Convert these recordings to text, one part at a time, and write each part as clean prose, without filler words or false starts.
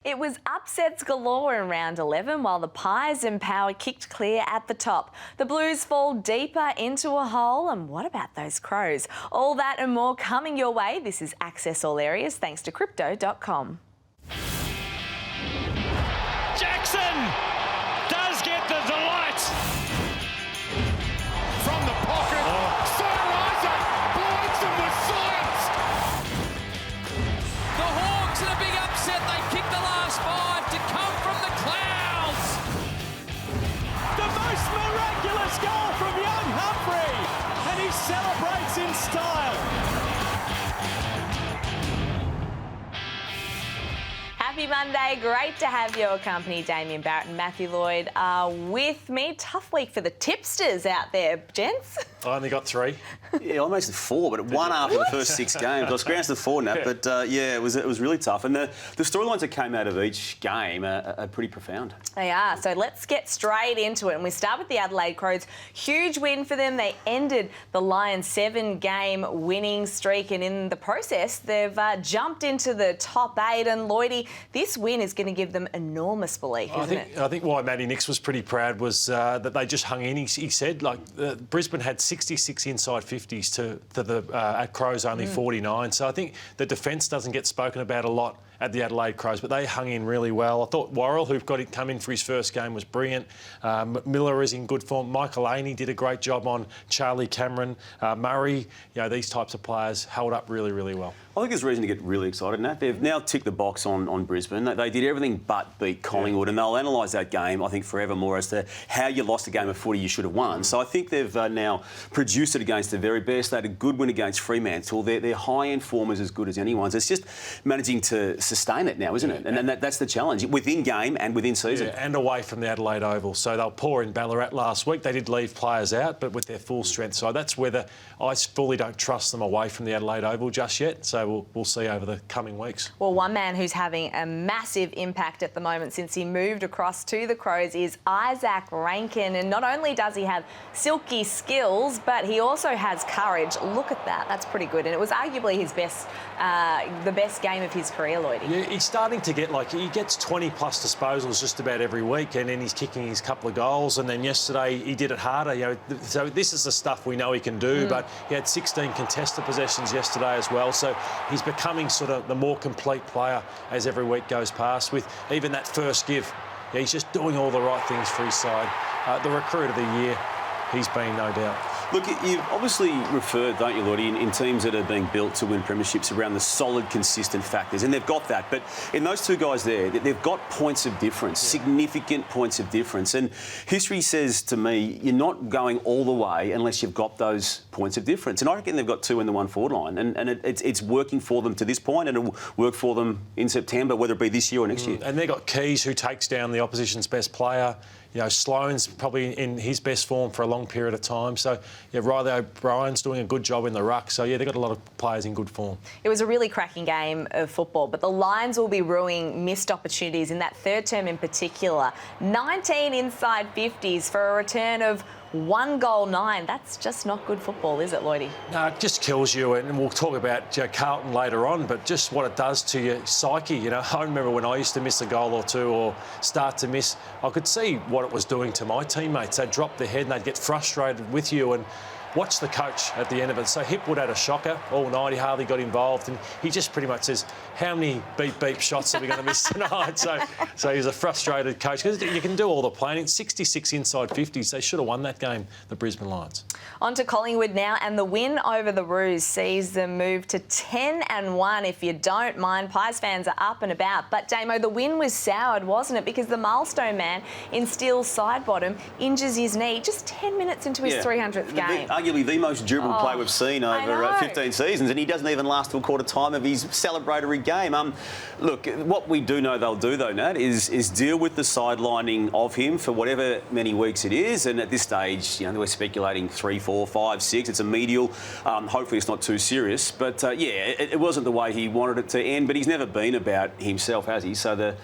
It was upsets galore in round 11 while the Pies and Power kicked clear at the top. The Blues fall deeper into a hole, and what about those Crows? All that and more coming your way. This is Access All Areas thanks to Crypto.com. Jackson does get the delight. From the pocket, Sir Isaac blinds him with science. The Hawks in a big upset. They kick the last five to come from the clouds. The most miraculous goal from young Humphrey, and he celebrates in style. Happy Monday. Great to have your company. Damien Barrett and Matthew Lloyd are with me. Tough week for the tipsters out there, gents. I only got 3. Yeah, I made it 4, but 1 after the first 6 games. I was grounded to 4 in that, but it was really tough. And the storylines that came out of each game are pretty profound. They are. So let's get straight into it. And we start with the Adelaide Crows. Huge win for them. They ended the Lions' 7-game winning streak, and in the process, they've jumped into the top 8. And Lloydie, this win is going to give them enormous belief, isn't it? I think why Matty Nix was pretty proud was that they just hung in. He said, Brisbane had 66 inside 50s to the at Crows only 49. So I think the defence doesn't get spoken about a lot at the Adelaide Crows, but they hung in really well. I thought Worrell, who got come in for his first game, was brilliant. Miller is in good form. Michael Laney did a great job on Charlie Cameron. Murray, these types of players held up really, really well. I think there's reason to get really excited, Nat. They've now ticked the box on Brisbane. They did everything but beat Collingwood, and they'll analyse that game, I think, forevermore as to how you lost a game of footy you should have won. So I think they've now produced it against the very best. They had a good win against Fremantle. Their high-end form is as good as anyone's. It's just managing to sustain it now, isn't it? And that's the challenge, within game and within season. Yeah, and away from the Adelaide Oval. So they'll pour in Ballarat last week. They did leave players out, but with their full strength. So that's where I fully don't trust them away from the Adelaide Oval just yet. So we'll see over the coming weeks. Well, one man who's having a massive impact at the moment since he moved across to the Crows is Isaac Rankine. And not only does he have silky skills, but he also has courage. Look at that. That's pretty good. And it was arguably his best, the best game of his career, Lloydie. Yeah, he's starting to get, he gets 20-plus disposals just about every week, and then he's kicking his couple of goals. And then yesterday he did it harder. So this is the stuff we know he can do, but he had 16 contested possessions yesterday as well. So he's becoming sort of the more complete player as every week goes past. With even that first give, he's just doing all the right things for his side. The recruit of the year, he's been, no doubt. Look, you've obviously referred, don't you, Lloydie, in teams that are being built to win premierships around the solid, consistent factors, and they've got that. But in those two guys there, they've got points of difference, significant points of difference. And history says to me, you're not going all the way unless you've got those points of difference. And I reckon they've got 2 in the 1 forward line, and it's working for them to this point, and it'll work for them in September, whether it be this year or next year. And they've got Keys, who takes down the opposition's best player. Sloane's probably in his best form for a long period of time. So, Riley O'Brien's doing a good job in the ruck. So, they've got a lot of players in good form. It was a really cracking game of football, but the Lions will be ruining missed opportunities in that third term in particular. 19 inside 50s for a return of 1 goal 9. That's just not good football, is it, Lloydie? No, it just kills you, and we'll talk about Carlton later on, but just what it does to your psyche. I remember when I used to miss a goal or two or start to miss, I could see what it was doing to my teammates. They'd drop their head and they'd get frustrated with you, and watch the coach at the end of it. So Hipwood had a shocker all night. He hardly got involved, and he just pretty much says, how many beep shots are we going to miss tonight? So he's a frustrated coach, because you can do all the planning. 66 inside 50s. They should have won that game, the Brisbane Lions. On to Collingwood now, and the win over the Roos sees them move to 10-1. If you don't mind, Pies fans are up and about. But Damo, the win was soured, wasn't it? Because the milestone man in Steele's Sidebottom injures his knee just 10 minutes into his 300th game. Arguably the most durable play we've seen over 15 seasons, and he doesn't even last till quarter time of his celebratory game. Look, what we do know they'll do, though, Nat, is deal with the sidelining of him for whatever many weeks it is. And at this stage, we're speculating 3, 4, 5, 6. It's a medial. Hopefully it's not too serious. But, it wasn't the way he wanted it to end. But he's never been about himself, has he? So the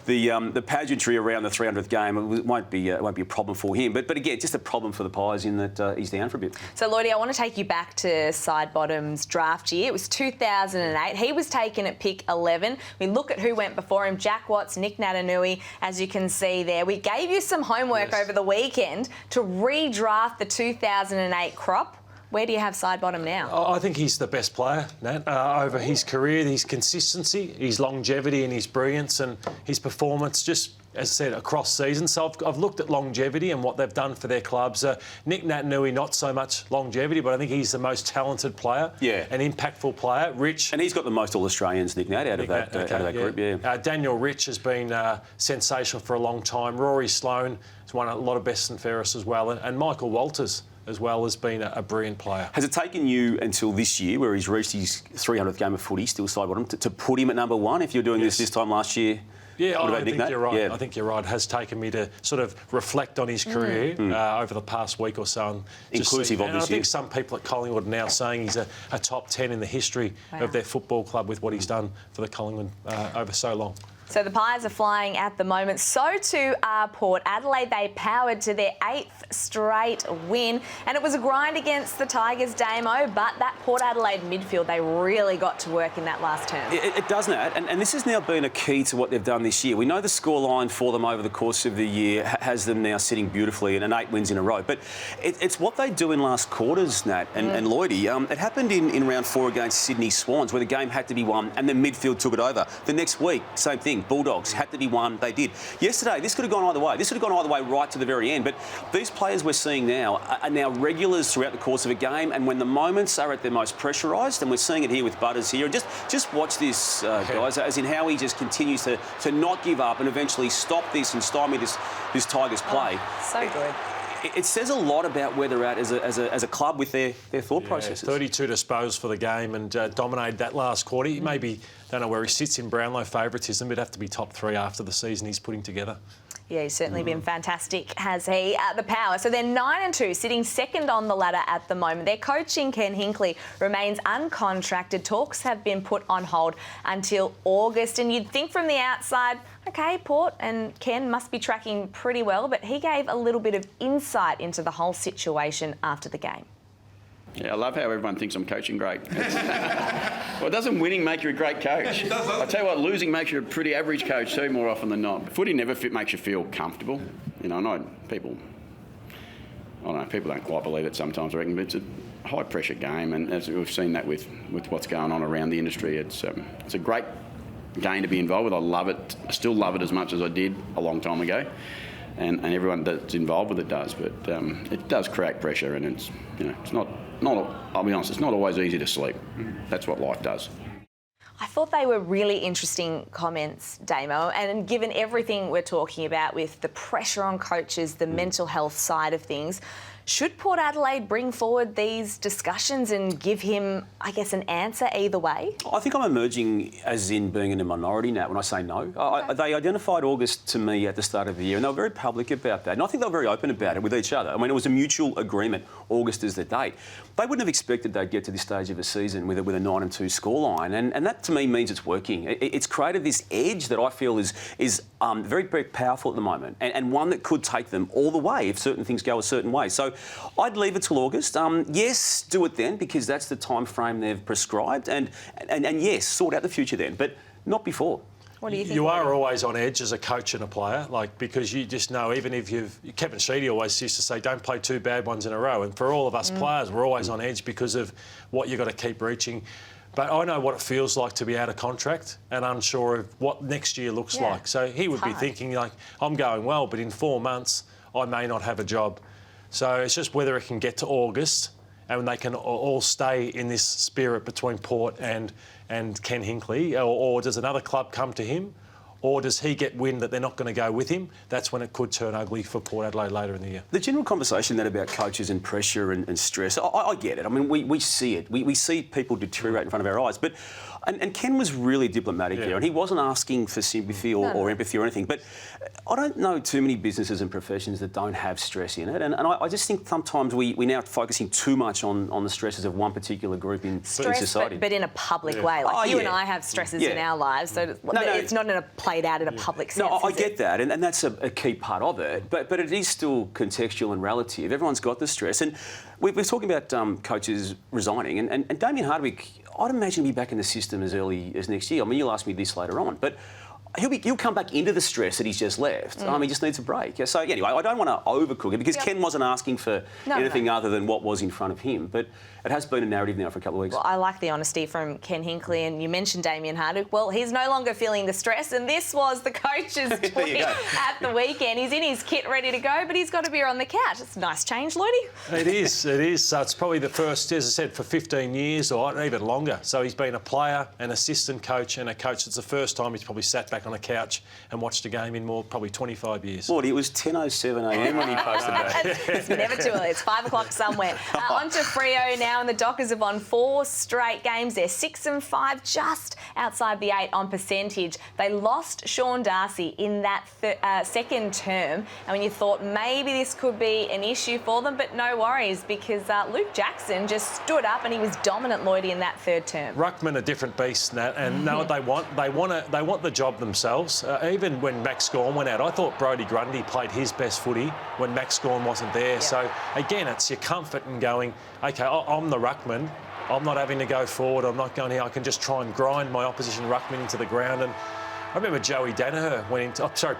the pageantry around the 300th game won't be a problem for him. But again, just a problem for the Pies in that he's down for a bit. So, Lloydie, I want to take you back to Sidebottom's draft year. It was 2008. He was taken at pick 11. We look at who went before him: Jack Watts, Nick Natanui, as you can see there. We gave you some homework over the weekend to redraft the 2008 crop. Where do you have Sidebottom now? I think he's the best player, Nat, over his career, his consistency, his longevity and his brilliance and his performance, just, as I said, across seasons. So I've looked at longevity and what they've done for their clubs. Nick Natanui, not so much longevity, but I think he's the most talented player, an impactful player. Rich. And he's got the most All-Australians, Nick Nat, out of that group, yeah. Daniel Rich has been sensational for a long time. Rory Sloane has won a lot of best and fairest as well. And Michael Walters as well has been a brilliant player. Has it taken you until this year, where he's reached his 300th game of footy, still Sidebottom, to put him at number one? If you're doing this time last year? Yeah, I think you're right. Yeah. I think you're right. It has taken me to sort of reflect on his career over the past week or so. And inclusive, obviously. I think some people at Collingwood are now saying he's a top 10 in the history of their football club with what he's done for the Collingwood over so long. So the Pies are flying at the moment. So too are Port Adelaide. They powered to their 8th straight win. And it was a grind against the Tigers, Damo, but that Port Adelaide midfield, they really got to work in that last term. It does, Nat. And this has now been a key to what they've done this year. We know the scoreline for them over the course of the year has them now sitting beautifully and 8 wins in a row. But it's what they do in last quarters, Nat and Lloydie. It happened in round 4 against Sydney Swans, where the game had to be won and then midfield took it over. The next week, same thing. Bulldogs had to be won, they did. Yesterday, this could have gone either way. This could have gone either way right to the very end. But these players we're seeing now are now regulars throughout the course of a game, and when the moments are at their most pressurised, and we're seeing it here with Butters here, and just watch this, guys, as in how he just continues to not give up and eventually stop this and stymie this Tigers play. So good. It says a lot about where they're at as a club with their thought processes. 32 disposals for the game and dominated that last quarter. He maybe, don't know where he sits in Brownlow favouritism, but have to be top 3 after the season he's putting together. Yeah, he's certainly been fantastic, has he? The Power. So they're 9-2, sitting second on the ladder at the moment. Their coaching, Ken Hinkley, remains uncontracted. Talks have been put on hold until August. And you'd think from the outside, OK, Port and Ken must be tracking pretty well, but he gave a little bit of insight into the whole situation after the game. Yeah, I love how everyone thinks I'm coaching great. Well, doesn't winning make you a great coach? It does. I tell you what, losing makes you a pretty average coach too, more often than not. Footy never makes you feel comfortable. You know, I know people don't quite believe it sometimes, I reckon, but it's a high-pressure game, and as we've seen that with what's going on around the industry, it's a great game to be involved with. I love it. I still love it as much as I did a long time ago. And everyone that's involved with it does, but it does create pressure, and it's not. I'll be honest, it's not always easy to sleep. That's what life does. I thought they were really interesting comments, Damo, and given everything we're talking about with the pressure on coaches, the mental health side of things, should Port Adelaide bring forward these discussions and give him, I guess, an answer either way? I think I'm emerging as in being in a minority now when I say no. They identified August to me at the start of the year, and they were very public about that. And I think they were very open about it with each other. I mean, it was a mutual agreement. August is the date. They wouldn't have expected they'd get to this stage of a season with a 9-2 scoreline, and that to me means it's working. It's created this edge that I feel is very, very powerful at the moment, and one that could take them all the way if certain things go a certain way. So I'd leave it till August. Yes, do it then, because that's the time frame they've prescribed, and yes, sort out the future then, but not before. What do you think? You are always on edge as a coach and a player, because you just know, even if Kevin Sheedy always used to say, don't play 2 bad ones in a row. And for all of us players, we're always on edge because of what you've got to keep reaching. But I know what it feels like to be out of contract and unsure of what next year looks like. So he would be thinking, like, I'm going well, but in 4 months, I may not have a job. So it's just whether it can get to August and they can all stay in this spirit between Port and Ken Hinkley, or does another club come to him, or does he get wind that they're not going to go with him? That's when it could turn ugly for Port Adelaide later in the year. The general conversation then about coaches and pressure and stress, I get it. I mean, we see it. We see people deteriorate in front of our eyes. But And Ken was really diplomatic there, and he wasn't asking for sympathy or empathy or anything. But I don't know too many businesses and professions that don't have stress in it. And I just think sometimes we're now focusing too much on the stresses of one particular group in society. But in a public way. Like you and I have stresses in our lives, so it's not played out in a public sense. No, I get that, and that's a key part of it. But it is still contextual and relative. Everyone's got the stress. And we're talking about coaches resigning, and Damien Hardick, I'd imagine he'll be back in the system as early as next year. I mean, you'll ask me this later on, but he'll come back into the stress that he's just left. He just needs a break. So anyway, I don't want to overcook it because Ken wasn't asking for anything other than what was in front of him. But it has been a narrative now for a couple of weeks. Well, I like the honesty from Ken Hinkley, and you mentioned Damien Hardick. Well, he's no longer feeling the stress, and this was the coach's tweet at the weekend. He's in his kit ready to go, but he's got a beer on the couch. It's a nice change, Lloydie. It is. So it's probably the first, as I said, for 15 years or even longer. So he's been a player, an assistant coach, and a coach. It's the first time he's probably sat back on a couch and watched a game in probably 25 years. Lloydie, it was 10:07 a.m. when he posted that. It's never too early. It's 5 o'clock somewhere. On to Freo now, and the Dockers have won 4 straight games. They're 6-5, just outside the 8 on percentage. They lost Sean Darcy in that second term, and when you thought maybe this could be an issue for them, but no worries because Luke Jackson just stood up and he was dominant, Lloydie, in that third term. Ruckman, a different beast, Nat, and know what they want. They want the job themselves. Even when Max Gawn went out, I thought Brodie Grundy played his best footy when Max Gawn wasn't there. Yep. So again, it's your comfort in going, okay, I'm the Ruckman. I'm not having to go forward. I'm not going here. I can just try and grind my opposition Ruckman into the ground. And I remember Joey Danaher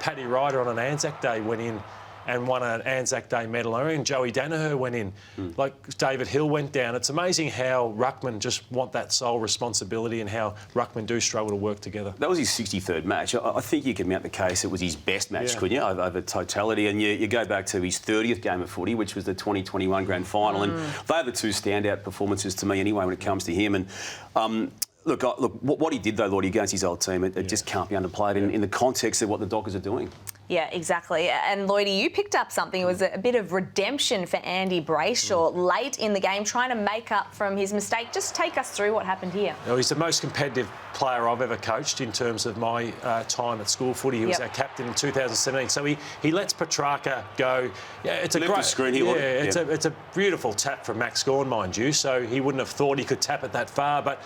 Paddy Ryder on an Anzac Day went in and won an Anzac Day medal. And Joey Danaher went in. Like David Hill went down. It's amazing how Ruckman just want that sole responsibility and how Ruckman do struggle to work together. That was his 63rd match. I think you can mount the case it was his best match, couldn't you, over totality? And you go back to his 30th game of footy, which was the 2021 Grand Final. And they are the two standout performances to me anyway when it comes to him. And Look, what he did, though, Lord, against his old team, it just can't be underplayed in the context of what the Dockers are doing. Yeah, exactly. And Lloydie, you picked up something. It was a bit of redemption for Andy Brayshaw late in the game, trying to make up from his mistake. Just take us through what happened here. Well, he's the most competitive player I've ever coached in terms of my time at school footy. He was our captain in 2017. So he lets Petrarca go. Yeah, it's a great screen. It's a beautiful tap from Max Gawn, mind you. So he wouldn't have thought he could tap it that far, but.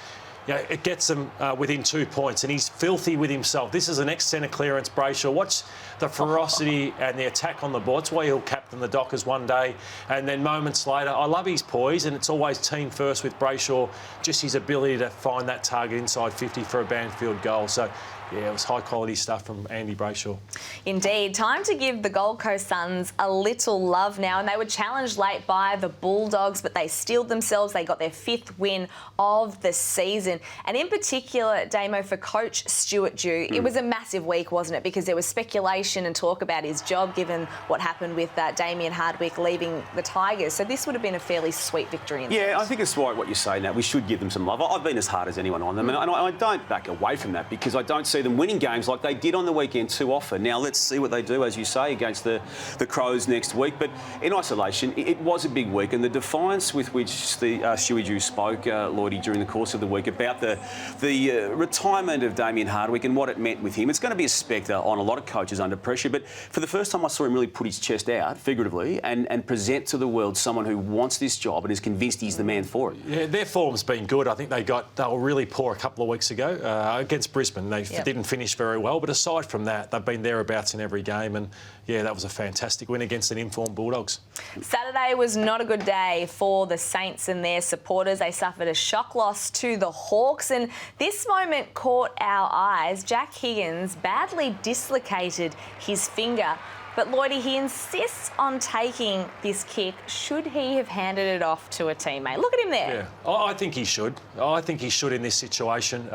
You know, it gets them within 2 points, and he's filthy with himself. This is an ex-centre clearance, Brayshaw. Watch the ferocity and the attack on the ball. That's why he'll captain the Dockers one day. And then moments later, I love his poise, and it's always team first with Brayshaw. Just his ability to find that target inside 50 for a Banfield goal. So, yeah, it was high-quality stuff from Andy Brayshaw. Indeed. Time to give the Gold Coast Suns a little love now. And they were challenged late by the Bulldogs, but they steeled themselves. They got their 5th win of the season. And in particular, Damo, for Coach Stuart Dew, it was a massive week, wasn't it? Because there was speculation and talk about his job, given what happened with Damien Hardick leaving the Tigers. So this would have been a fairly sweet victory. I think it's right what you say now. We should give them some love. I've been as hard as anyone on them, and I don't back away from that because I don't see them winning games like they did on the weekend too often. Now, let's see what they do, as you say, against the Crows next week. But in isolation, it was a big week, and the defiance with which the Stewie Dew spoke, Lloydie, during the course of the week about the retirement of Damien Hardick and what it meant with him. It's going to be a spectre on a lot of coaches under pressure, but for the first time I saw him really put his chest out, figuratively, and present to the world someone who wants this job and is convinced he's the man for it. Yeah, their form's been good. I think they were really poor a couple of weeks ago against Brisbane. They didn't finish very well, but aside from that, they've been thereabouts in every game, and yeah, that was a fantastic win against an informed Bulldogs. Saturday was not a good day for the Saints and their supporters. They suffered a shock loss to the Hawks, and this moment caught our eyes. Jack Higgins badly dislocated his finger, but Lloydie, he insists on taking this kick. Should he have handed it off to a teammate? Look at him there. Yeah, I think he should. I think he should in this situation.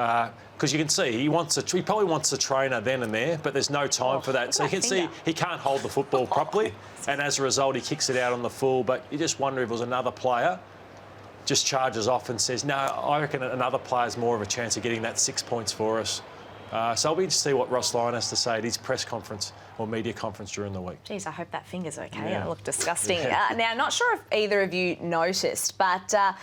Because you can see he probably wants the trainer then and there, but there's no time for that. So you can see he can't hold the football properly, and as a result, he kicks it out on the full. But you just wonder if it was another player, just charges off and says, no, I reckon another player's more of a chance of getting that 6 points for us. So I'll be interested to see what Ross Lyon has to say at his press conference or media conference during the week. Geez, I hope that finger's okay. It looked disgusting. Now, not sure if either of you noticed, but there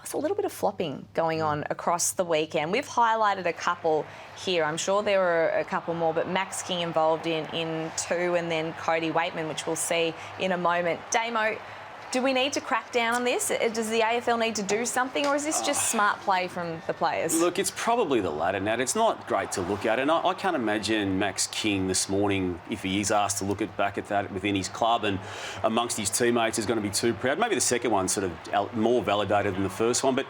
was perhaps a little bit of flopping going on across the weekend. We've highlighted a couple here. I'm sure there were a couple more, but Max King involved in 2, and then Cody Waitman, which we'll see in a moment. Damo, do we need to crack down on this? Does the AFL need to do something, or is this just smart play from the players? Look, it's probably the latter, Nat. It's not great to look at, and I can't imagine Max King this morning, if he is asked to look back at that within his club and amongst his teammates, is going to be too proud. Maybe the second one's sort of more validated than the first one, but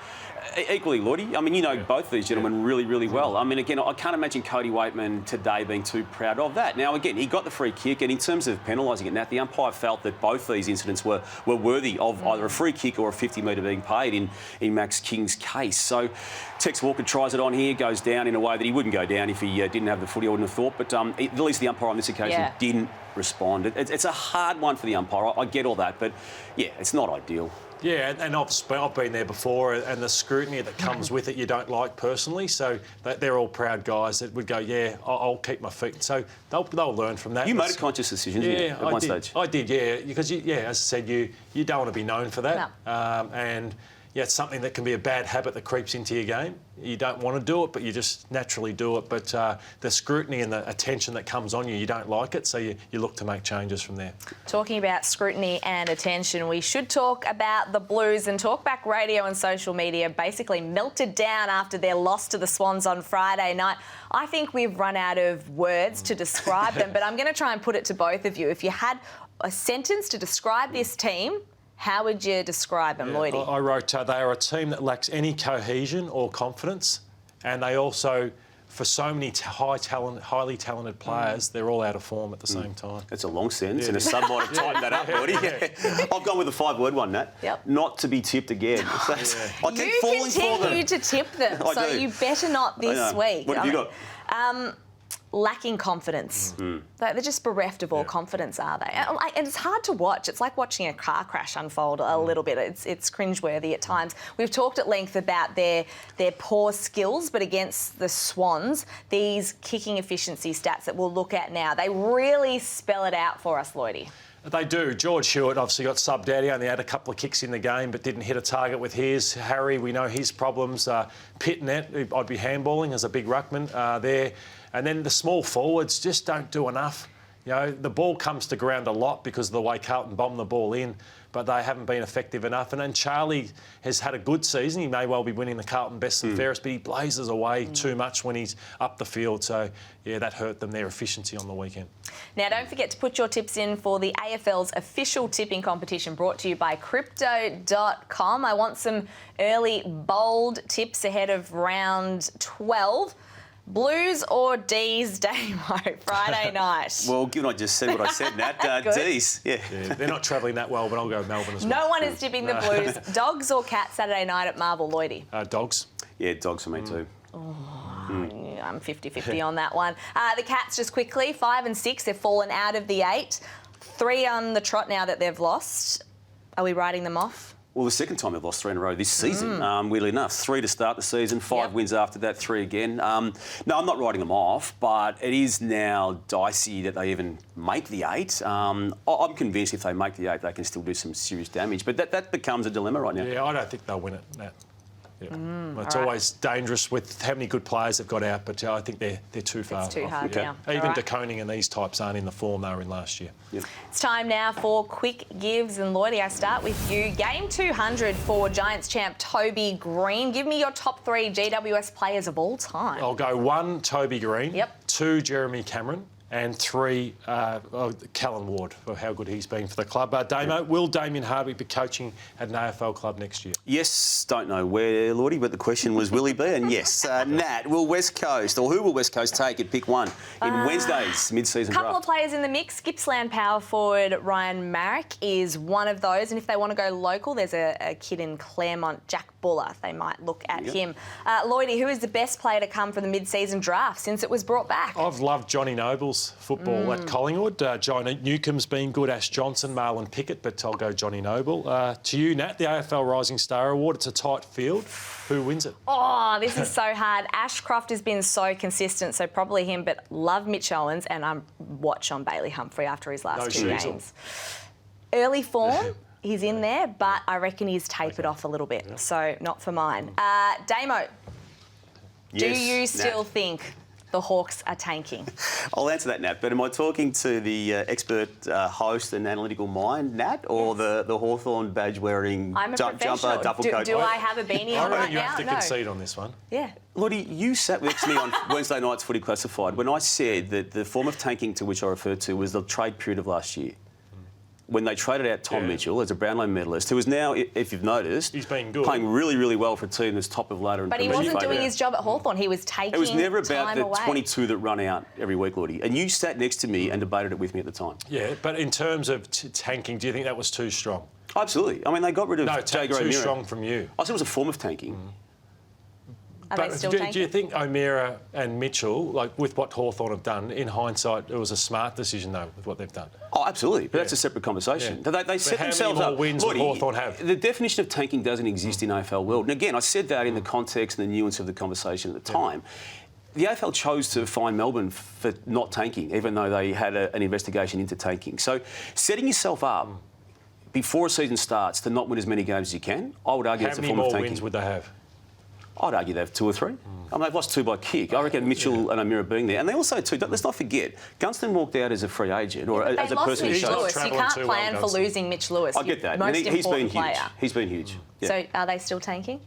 equally, Lloydie, I mean, you know both these gentlemen really, really well. I mean, again, I can't imagine Cody Waitman today being too proud of that. Now, again, he got the free kick, and in terms of penalising it, Nat, the umpire felt that both these incidents were worthy of either a free kick or a 50-metre being paid in Max King's case. So Tex Walker tries it on here, goes down in a way that he wouldn't go down if he didn't have the footy, I wouldn't have thought. But at least the umpire on this occasion didn't respond. It's a hard one for the umpire. I get all that, but, yeah, it's not ideal. Yeah, and I've been there before, and the scrutiny that comes with it you don't like personally. So they're all proud guys that would go, yeah, I'll keep my feet. So they'll learn from that. You made a conscious decision, didn't you, at one stage? I did, yeah, because as I said, you don't want to be known for that, and yeah, it's something that can be a bad habit that creeps into your game. You don't want to do it, but you just naturally do it. But the scrutiny and the attention that comes on you, you don't like it, so you look to make changes from there. Talking about scrutiny and attention, we should talk about the Blues, and Talkback Radio and social media basically melted down after their loss to the Swans on Friday night. I think we've run out of words to describe them, but I'm going to try and put it to both of you. If you had a sentence to describe this team, how would you describe them, Lloydie? I wrote, they are a team that lacks any cohesion or confidence, and they also, for so many highly talented players, they're all out of form at the same time. That's a long sentence, and a sub might have tightened that up, Lloydie. I've gone with a 5-word one, Nat. Yep. Not to be tipped again. I keep falling for them. You continue to tip them, so you better not this week. What have you got? Lacking confidence. They're just bereft of all confidence, are they? And it's hard to watch. It's like watching a car crash unfold a little bit. It's cringeworthy at times. We've talked at length about their poor skills, but against the Swans, these kicking efficiency stats that we'll look at now, they really spell it out for us, Lloydie. They do. George Hewitt obviously got subbed out. He only had a couple of kicks in the game but didn't hit a target with his. Harry, we know his problems. Pitnet, I'd be handballing as a big ruckman there. And then the small forwards just don't do enough. You know, the ball comes to ground a lot because of the way Carlton bombed the ball in, but they haven't been effective enough. And then Charlie has had a good season. He may well be winning the Carlton Best and Fairest, but he blazes away too much when he's up the field. So, yeah, that hurt them, their efficiency on the weekend. Now, don't forget to put your tips in for the AFL's official tipping competition brought to you by Crypto.com. I want some early bold tips ahead of round 12. Blues or D's, Damo, Friday night? Well, given I just said what I said, Nat, D's. Yeah, they're not travelling that well, but I'll go Melbourne as well. No one is tipping the Blues. Dogs or Cats Saturday night at Marvel, Lloydie? Dogs. Yeah, dogs for me too. Yeah, I'm 50-50 on that one. The Cats, just quickly, 5 and 6. They've fallen out of the 8. 3 on the trot now that they've lost. Are we writing them off? Well, the second time they've lost 3 in a row this season, weirdly enough. 3 to start the season, 5 wins after that, 3 again. No, I'm not writing them off, but it is now dicey that they even make the 8. I'm convinced if they make the 8, they can still do some serious damage. But that becomes a dilemma right now. Yeah, I don't think they'll win it, Nat. It's always dangerous with how many good players they've got out, but I think they're too far. It's too hard now. Even De Koning and these types aren't in the form they were in last year. Yep. It's time now for quick gives, and Lloydie, I start with you. Game 200 for Giants champ Toby Green. Give me your top 3 GWS players of all time. I'll go 1, Toby Green. 2, Jeremy Cameron. And 3, Callan Ward, for how good he's been for the club. Damo, will Damien Hardick be coaching at an AFL club next year? Yes, don't know where, Lloydie, but the question was, will he be? And yes, Nat, will West Coast, or who will West Coast take at pick 1 in Wednesday's mid-season draft? A couple of players in the mix. Gippsland power forward Ryan Marrick is one of those. And if they want to go local, there's a kid in Claremont, Jack Buller. They might look at him. Lloydie, who is the best player to come from the mid-season draft since it was brought back? I've loved Johnny Noble's football at Collingwood. John Newcomb's been good, Ash Johnson, Marlon Pickett, but I'll go Johnny Noble. To you, Nat, the AFL Rising Star Award. It's a tight field. Who wins it? Oh, this is so hard. Ashcroft has been so consistent, so probably him, but love Mitch Owens, and I'm watch on Bailey Humphrey after his last 2 games. Early form, he's in there, but I reckon he's tapered off a little bit, so not for mine. Damo, do you still think the Hawks are tanking? I'll answer that, Nat, but am I talking to the expert host and analytical mind, Nat, or the Hawthorn badge-wearing jumper, duffel coat? Do I have a beanie on right you now? have to concede on this one. Yeah. Lottie, you sat next to me on Wednesday night's Footy Classified when I said that the form of tanking to which I referred to was the trade period of last year, when they traded out Tom Mitchell as a Brownlow medalist, who is now, if you've noticed, he's been good, playing really, really well for a team that's top of ladder. But he wasn't doing his job at Hawthorn. He was taking time away. It was never about the 22 that run out every week, Lottie. And you sat next to me and debated it with me at the time. Yeah, but in terms of tanking, do you think that was too strong? Absolutely. I mean, they got rid of Jager O'Meara. Too strong from you. I said it was a form of tanking. Are they still tanking? Do you think O'Meara and Mitchell, like with what Hawthorn have done, in hindsight, it was a smart decision, though, with what they've done? Oh, absolutely. But that's a separate conversation. Yeah. They set themselves how many up. more wins would Hawthorn have? The definition of tanking doesn't exist in AFL world. And again, I said that in the context and the nuance of the conversation at the time. The AFL chose to fine Melbourne for not tanking, even though they had an investigation into tanking. So setting yourself up before a season starts to not win as many games as you can, I would argue it's a form of tanking. How many more wins would they have? I'd argue they have 2 or 3. I mean, they've lost 2 by kick. I reckon Mitchell and O'Meara being there. And they also, too, let's not forget, Gunston walked out as a free agent or as a person who Mitch showed... Lewis. You can't plan for losing Mitch Lewis. I get that. Most he's been important player. huge. He's been huge. Yeah. So are they still tanking?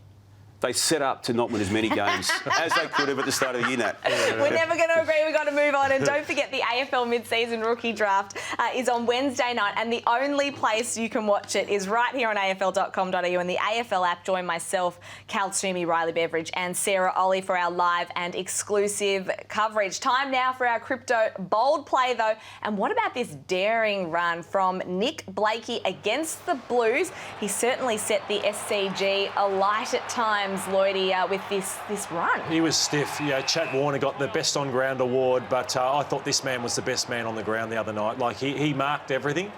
They set up to not win as many games as they could have at the start of the year, Nat. We're never going to agree. We've got to move on. And don't forget, the AFL mid-season rookie draft is on Wednesday night, and the only place you can watch it is right here on afl.com.au and the AFL app. Join myself, Cal Toomey, Riley Beveridge and Sarah Ollie for our live and exclusive coverage. Time now for our crypto bold play, though. And what about this daring run from Nick Blakey against the Blues? He certainly set the SCG alight at times, Lloydie, with this run. He was stiff. Yeah, Chad Warner got the Best on Ground award, but I thought this man was the best man on the ground the other night. Like, he marked everything.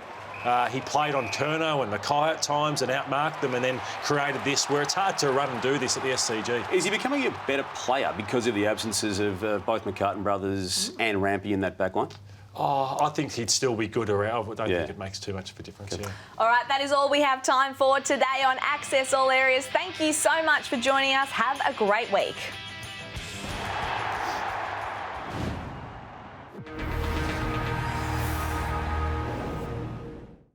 He played on Curnow and Mackay at times and outmarked them and then created this, where it's hard to run and do this at the SCG. Is he becoming a better player because of the absences of both McCartan brothers and Rampy in that back line? Oh, I think he'd still be good around. I don't think it makes too much of a difference. Yeah. All right, that is all we have time for today on Access All Areas. Thank you so much for joining us. Have a great week.